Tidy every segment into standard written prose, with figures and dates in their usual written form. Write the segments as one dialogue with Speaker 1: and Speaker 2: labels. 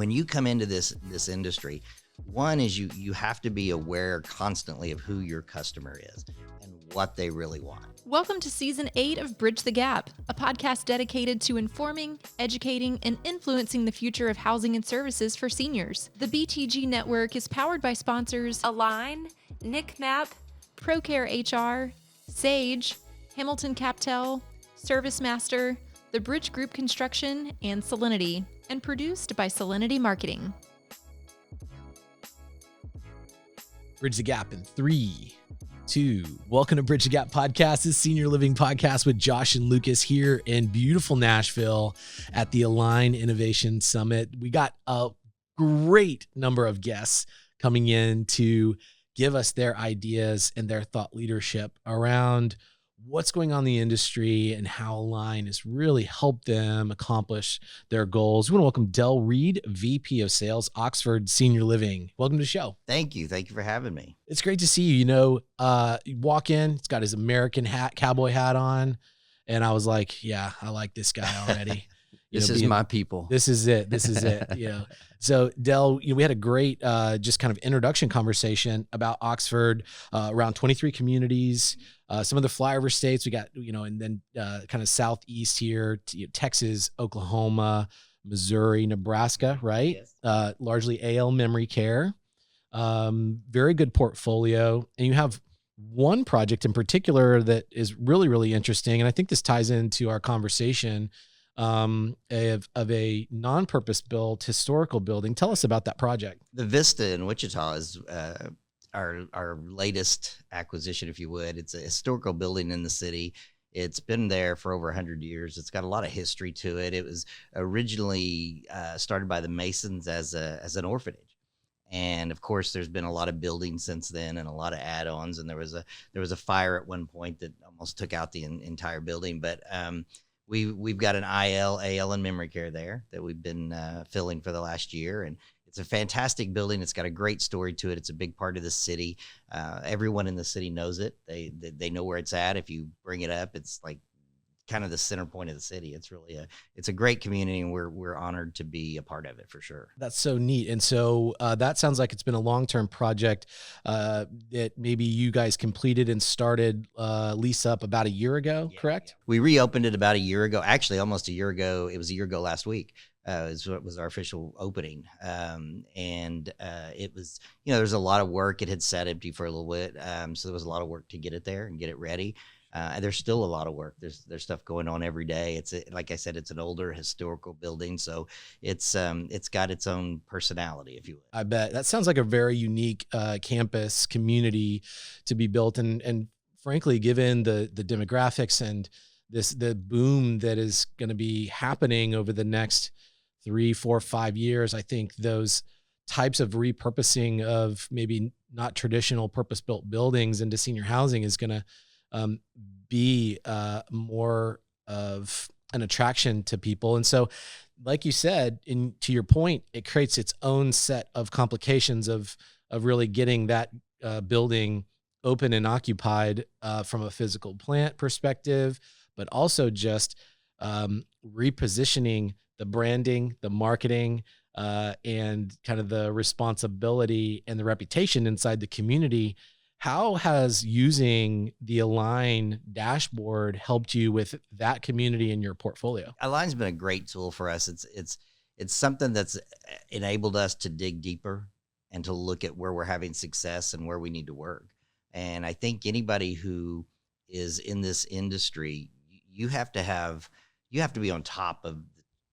Speaker 1: when you come into this industry, one is you have to be aware constantly of who your customer is and what they really want.
Speaker 2: Welcome to Season 8 of Bridge the Gap, a podcast dedicated to informing, educating, and influencing the future of housing and services for seniors. The BTG network is powered by sponsors Aline, NICMAP, ProCare HR, Sage, Hamilton Captel, ServiceMaster, The Bridge Group Construction, and Solinity, and produced by Solinity Marketing.
Speaker 3: Bridge the Gap in 3, 2. Welcome to Bridge the Gap podcast, this senior living podcast with Josh and Lucas here in beautiful Nashville at the Aline Innovation Summit. We got a great number of guests coming in to give us their ideas and their thought leadership around what's going on in the industry and how Aline has really helped them accomplish their goals. We want to welcome Del Reed, VP of Sales, Oxford Senior Living. Welcome to the show.
Speaker 1: Thank you. Thank you for having me.
Speaker 3: It's great to see you. You know, you walk in, he's got his American hat, cowboy hat on. And I was like, yeah, I like this guy already.
Speaker 4: This is my people.
Speaker 3: This is it. This is it. So Del, we had a great just kind of introduction conversation about Oxford, around 23 communities, some of the flyover states we got, and then kind of southeast here, Texas, Oklahoma, Missouri, Nebraska, right? Yes. Largely AL memory care, very good portfolio. And you have one project in particular that is really, really interesting. And I think this ties into our conversation of a non-purpose built historical building. Tell us about that project.
Speaker 1: The Vista in Wichita is our latest acquisition, if you would. It's a historical building in the city. It's been there for over 100 years. It's got a lot of history to it. It was originally started by the Masons as an orphanage. And of course, there's been a lot of building since then and a lot of add-ons. And there was a fire at one point that almost took out the entire building. But we've got an IL, AL, and memory care there that we've been filling for the last year. And it's a fantastic building. It's got a great story to it. It's a big part of the city. Everyone in the city knows it. They know where it's at. If you bring it up, it's like kind of the center point of the city. It's a great community, and we're honored to be a part of it for sure.
Speaker 3: That's so neat. And so that sounds like it's been a long-term project that maybe you guys completed and started lease up about a year ago, correct?
Speaker 1: Yeah. We reopened it about a year ago, actually almost a year ago. It was a year ago last week. It was our official opening. And it was, there's a lot of work. It had sat empty for a little bit. So there was a lot of work to get it there and get it ready. And there's still a lot of work. There's stuff going on every day. Like I said, it's an older historical building, so it's got its own personality, if you would.
Speaker 3: I bet that sounds like a very unique campus community to be built, and frankly, given the demographics and the boom that is going to be happening over the next 3, 4, 5 years, I think those types of repurposing of maybe not traditional purpose-built buildings into senior housing is going to be more of an attraction to people. And so, like you said, to your point, it creates its own set of complications of really getting that building open and occupied from a physical plant perspective, but also just repositioning the branding, the marketing, and kind of the responsibility and the reputation inside the community. How has using the Aline dashboard helped you with that community in your portfolio?
Speaker 1: Aline's been a great tool for us. It's something that's enabled us to dig deeper and to look at where we're having success and where we need to work. And I think anybody who is in this industry, you have to be on top of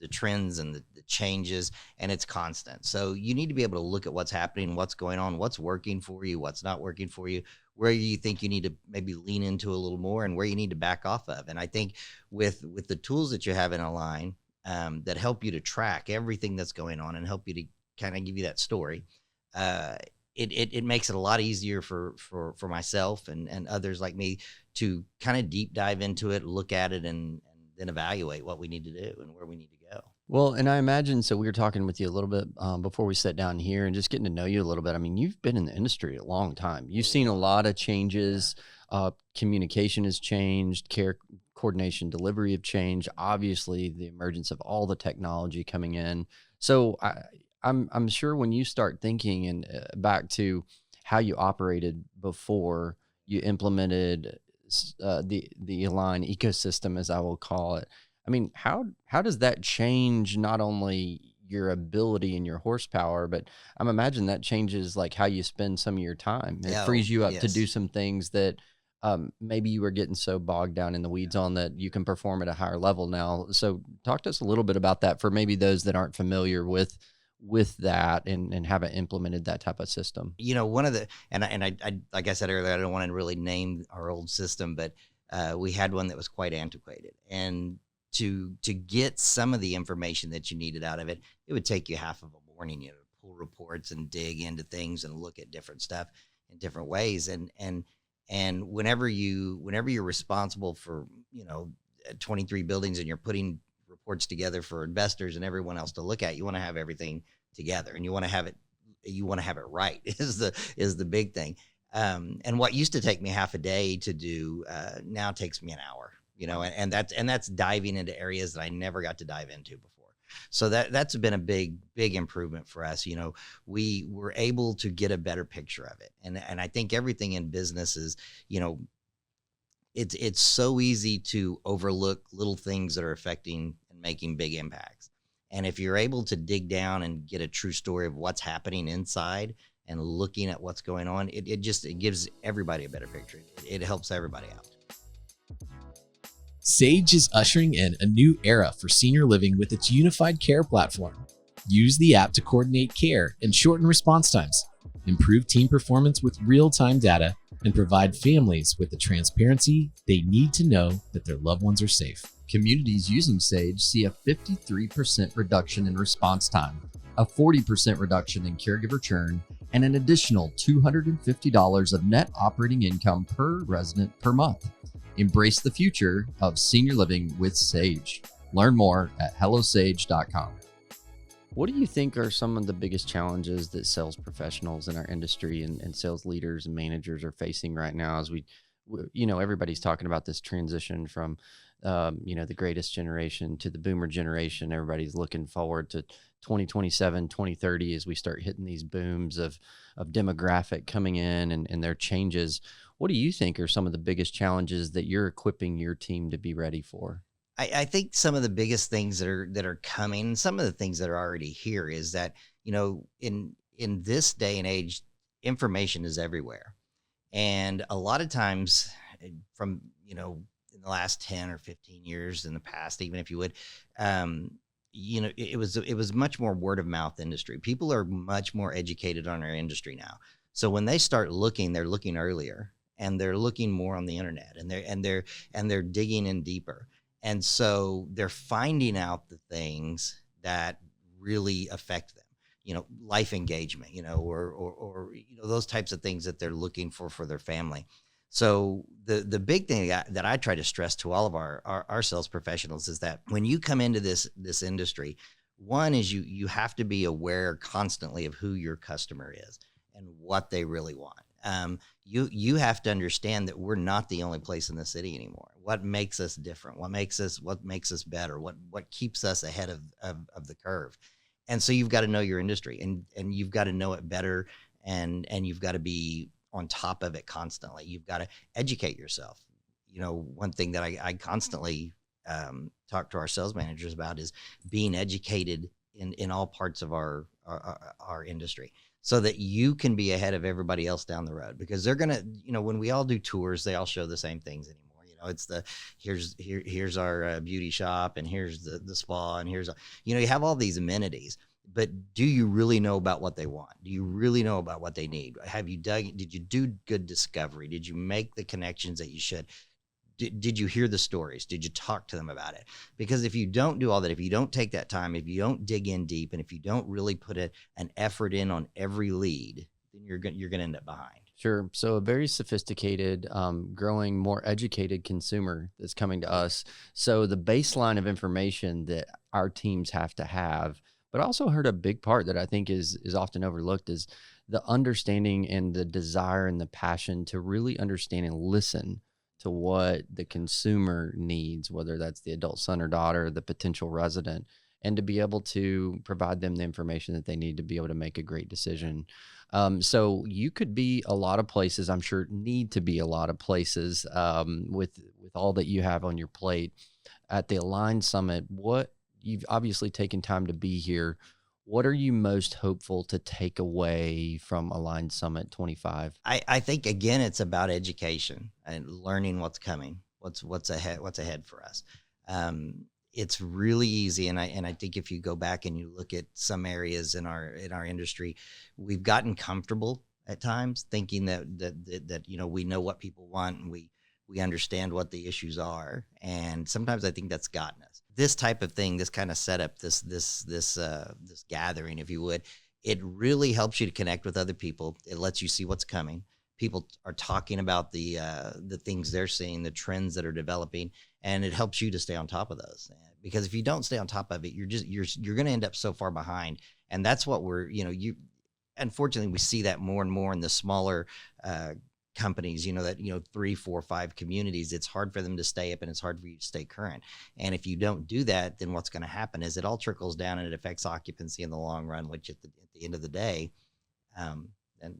Speaker 1: the trends and the changes, and it's constant. So you need to be able to look at what's happening, what's going on, what's working for you, what's not working for you, where you think you need to maybe lean into a little more, and where you need to back off of. And I think with the tools that you have in Aline that help you to track everything that's going on and help you to kind of give you that story, it makes it a lot easier for myself and others like me to kind of deep dive into it, look at it, and then evaluate what we need to do and where we need to go.
Speaker 4: Well, and I imagine, so we were talking with you a little bit before we sat down here and just getting to know you a little bit. I mean, you've been in the industry a long time. You've seen a lot of changes. Communication has changed, care coordination, delivery have changed. Obviously, the emergence of all the technology coming in. So I'm sure when you start thinking and back to how you operated before you implemented the Align ecosystem, as I will call it. I mean, how does that change not only your ability and your horsepower, but I'm imagining that changes like how you spend some of your time. It
Speaker 1: Oh,
Speaker 4: frees you up to do
Speaker 1: yes.
Speaker 4: some things that maybe you were getting so bogged down in the weeds on that you can perform at a higher level now. So talk to us a little bit about that for maybe those that aren't familiar with that and haven't implemented that type of system.
Speaker 1: One of the and I like I said earlier, I don't want to really name our old system, but we had one that was quite antiquated, and to get some of the information that you needed out of it, it would take you half of a morning, to pull reports and dig into things and look at different stuff in different ways, and whenever you're responsible for 23 buildings and you're putting reports together for investors and everyone else to look at, you want to have everything together, and you want to have it right is the big thing. And what used to take me half a day to do now takes me an hour, and that's diving into areas that I never got to dive into before. So that's been a big improvement for us. We were able to get a better picture of it, and I think everything in business is, it's so easy to overlook little things that are affecting and making big impacts. And if you're able to dig down and get a true story of what's happening inside and looking at what's going on, it gives everybody a better picture. It helps everybody out.
Speaker 5: Sage is ushering in a new era for senior living with its unified care platform. Use the app to coordinate care and shorten response times, improve team performance with real-time data, and provide families with the transparency they need to know that their loved ones are safe.
Speaker 4: Communities using Sage see a 53% reduction in response time, a 40% reduction in caregiver churn, and an additional $250 of net operating income per resident per month. Embrace the future of senior living with Sage. Learn more at hellosage.com. What do you think are some of the biggest challenges that sales professionals in our industry and sales leaders and managers are facing right now as everybody's talking about this transition from, the greatest generation to the boomer generation. Everybody's looking forward to 2027, 2030 as we start hitting these booms of demographic coming in and their changes. What do you think are some of the biggest challenges that you're equipping your team to be ready for?
Speaker 1: I think some of the biggest things that are coming, some of the things that are already here, is that in this day and age, information is everywhere, and a lot of times, from in the last 10 or 15 years in the past, even if you would, it was much more word of mouth industry. People are much more educated on our industry now, so when they start looking, they're looking earlier, and they're looking more on the internet, and they're digging in deeper. And so they're finding out the things that really affect them, life engagement, or those types of things that they're looking for their family. So the big thing that I try to stress to all of our sales professionals is that when you come into this industry, one is you have to be aware constantly of who your customer is and what they really want. You have to understand that we're not the only place in the city anymore. What makes us different? What makes us better? What keeps us ahead of the curve? And so you've got to know your industry, and you've got to know it better, and you've got to be on top of it constantly. You've got to educate yourself. One thing that I constantly talk to our sales managers about is being educated in all parts of our industry, so that you can be ahead of everybody else down the road. Because they're gonna, when we all do tours, they all show the same things anymore. It's here's our beauty shop, and here's the spa, and here's you have all these amenities. But do you really know about what they want? Do you really know about what they need? Did you do good discovery? Did you make the connections that you should? Did you hear the stories? Did you talk to them about it? Because if you don't do all that, if you don't take that time, if you don't dig in deep, and if you don't really put an effort in on every lead, then you're going to end up behind.
Speaker 4: Sure. So a very sophisticated, growing, more educated consumer that's coming to us. So the baseline of information that our teams have to have, but I also heard a big part that I think is often overlooked, is the understanding and the desire and the passion to really understand and listen to what the consumer needs, whether that's the adult son or daughter, the potential resident, and to be able to provide them the information that they need to be able to make a great decision. So you could be a lot of places, I'm sure need to be a lot of places with all that you have on your plate. At the Aline Summit, what you've obviously taken time to be here. What are you most hopeful to take away from Aline Summit 25?
Speaker 1: I think, again, it's about education and learning what's coming, what's ahead for us. It's really easy, and I think if you go back and you look at some areas in our industry, we've gotten comfortable at times thinking that we know what people want, and we understand what the issues are, and sometimes I think that's gotten us. This type of thing, this kind of setup, this gathering, if you would, it really helps you to connect with other people. It lets you see what's coming. People are talking about the things they're seeing, the trends that are developing, and it helps you to stay on top of those. Because if you don't stay on top of it, you're going to end up so far behind. And that's what unfortunately, we see that more and more in the smaller companies, 3, 4, 5 communities. It's hard for them to stay up, and it's hard for you to stay current. And if you don't do that, then what's going to happen is it all trickles down, and it affects occupancy in the long run, which at the end of the day, and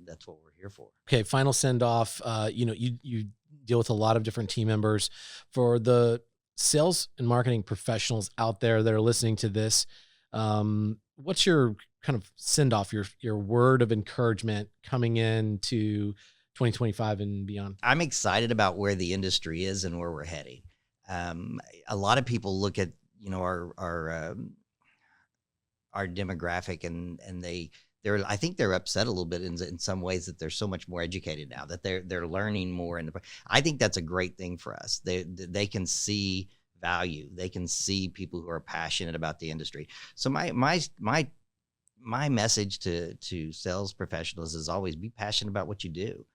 Speaker 1: that's what we're here for.
Speaker 3: Okay, final send off. You deal with a lot of different team members. For the sales and marketing professionals out there that are listening to this, what's your kind of send off, your word of encouragement coming into 2025 and beyond? I'm
Speaker 1: excited about where the industry is and where we're heading. A lot of people look at our demographic, and I think they're upset a little bit in some ways that they're so much more educated now, that they're learning more. I think that's a great thing for us. They can see value. They can see people who are passionate about the industry. So my message to sales professionals is always be passionate about what you do.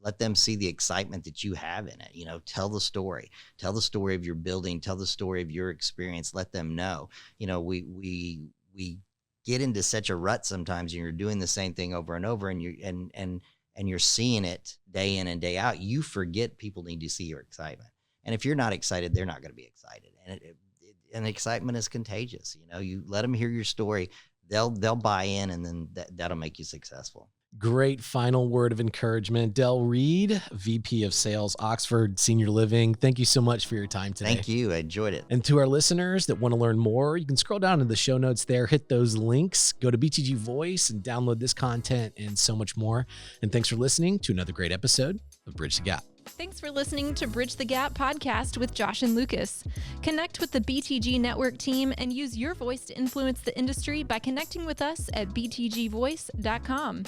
Speaker 1: Let them see the excitement that you have in it. Tell the story of your building, tell the story of your experience. Let them know. We get into such a rut sometimes, and you're doing the same thing over and over, and you're seeing it day in and day out. You forget people need to see your excitement. And if you're not excited, they're not going to be excited. And excitement is contagious. You let them hear your story, they'll buy in, and then that'll make you successful.
Speaker 3: Great final word of encouragement. Del Reed, VP of Sales, Oxford Senior Living. Thank you so much for your time today.
Speaker 1: Thank you. I enjoyed it.
Speaker 3: And to our listeners that want to learn more, you can scroll down to the show notes there, hit those links, go to BTG Voice and download this content and so much more. And thanks for listening to another great episode of Bridge the Gap.
Speaker 2: Thanks for listening to Bridge the Gap podcast with Josh and Lucas. Connect with the BTG Network team and use your voice to influence the industry by connecting with us at btgvoice.com.